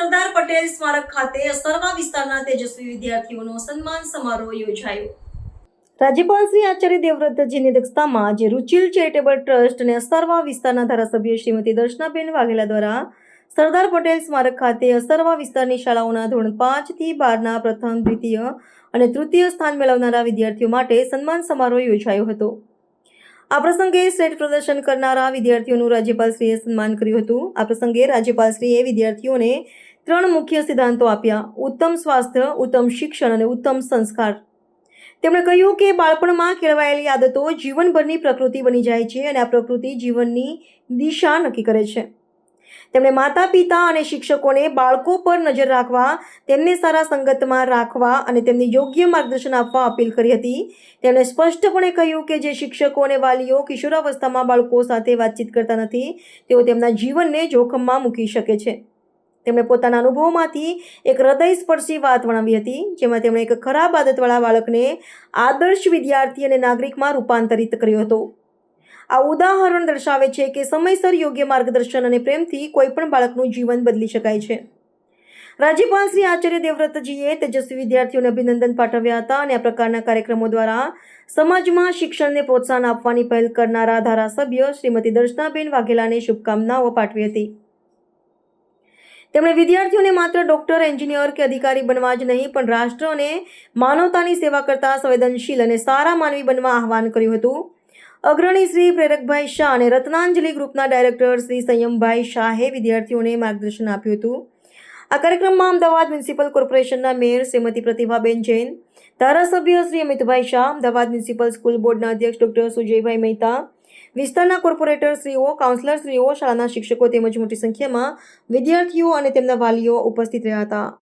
સરદાર પટેલ સ્મારક ખાતે અસરવા વિસ્તારના તેજસ્વી વિદ્યાર્થીઓનો સન્માન સમારોહ યોજાયો. રાજ્યપાલ શ્રી આચાર્ય દેવવ્રતજીની અધ્યક્ષતામાં આજે રૂચિલ ચેરિટેબલ ટ્રસ્ટ અને અસરવા વિસ્તારના ધારાસભ્ય શ્રીમતી દર્શનાબેન વાઘેલા દ્વારા સરદાર પટેલ સ્મારક ખાતે અસરવા વિસ્તારની શાળાઓના ધોરણ 5 થી 12ના પ્રથમ, દ્વિતીય અને તૃતીય સ્થાન મેળવનારા વિદ્યાર્થીઓ માટે સન્માન સમારોહ યોજાયો હતો. આ પ્રસંગે શ્રેષ્ઠ પ્રદર્શન કરનારા વિદ્યાર્થીઓનું રાજ્યપાલશ્રીએ સન્માન કર્યું હતું. આ પ્રસંગે રાજ્યપાલશ્રીએ વિદ્યાર્થીઓને 3 મુખ્ય સિદ્ધાંતો આપ્યા: ઉત્તમ સ્વાસ્થ્ય, ઉત્તમ શિક્ષણ અને ઉત્તમ સંસ્કાર. તેમણે કહ્યું કે બાળપણમાં કેળવાયેલી આદતો જીવનભરની પ્રકૃતિ બની જાય છે અને આ પ્રકૃતિ જીવનની દિશા નક્કી કરે છે. તેમણે માતા પિતા અને શિક્ષકોને બાળકો પર નજર રાખવા, તેમને સારા સંગતમાં રાખવા અને તેમને યોગ્ય માર્ગદર્શન આપવા અપીલ કરી હતી. તેમણે સ્પષ્ટપણે કહ્યું કે જે શિક્ષકો અને વાલીઓ કિશોરાવસ્થામાં બાળકો સાથે વાતચીત કરતા નથી, તેઓ તેમના જીવનને જોખમમાં મૂકી શકે છે. તેમણે પોતાના અનુભવોમાંથી એક હૃદયસ્પર્શી વાત વર્ણવી હતી, જેમાં તેમણે એક ખરાબ આદતવાળા બાળકને આદર્શ વિદ્યાર્થી અને નાગરિકમાં રૂપાંતરિત કર્યો હતો. આ ઉદાહરણ દર્શાવે છે કે સમયસર યોગ્ય માર્ગદર્શન અને પ્રેમથી કોઈપણ બાળકનું જીવન બદલી શકાય છે. રાજ્યપાલ શ્રી આચાર્ય દેવવ્રતજીએ તેજસ્વી વિદ્યાર્થીઓને અભિનંદન પાઠવ્યા હતા અને આ પ્રકારના કાર્યક્રમો દ્વારા સમાજમાં શિક્ષણને પ્રોત્સાહન આપવાની પહેલ કરનારા ધારાસભ્ય શ્રીમતી દર્શનાબેન વાઘેલાને શુભકામનાઓ પાઠવી હતી. તેમણે વિદ્યાર્થીઓને માત્ર ડોક્ટર, એન્જિનિયર કે અધિકારી બનવા જ નહીં, પણ રાષ્ટ્ર અને માનવતાની સેવા કરતા સંવેદનશીલ અને સારા માનવી બનવા આહ્વાન કર્યું હતું. અગ્રણી શ્રી પ્રેરકભાઈ શાહ અને રત્નાંજલિ ગ્રુપના ડાયરેક્ટર શ્રી સંયમભાઈ શાહે વિદ્યાર્થીઓને માર્ગદર્શન આપ્યું હતું. આ કાર્યક્રમમાં અમદાવાદ મ્યુનિસિપલ કોર્પોરેશનના મેયર શ્રીમતી પ્રતિભાબેન જૈન, ધારાસભ્ય શ્રી અમિતભાઈ શાહ, અમદાવાદ મ્યુનિસિપલ સ્કૂલ બોર્ડના અધ્યક્ષ ડોક્ટર સુજયભાઈ મહેતા, વિસ્તારના કોર્પોરેટર શ્રીઓ, કાઉન્સિલર શ્રીઓ, શાળાના શિક્ષકો તેમજ મોટી સંખ્યામાં વિદ્યાર્થીઓ અને તેમના વાલીઓ ઉપસ્થિત રહ્યા હતા.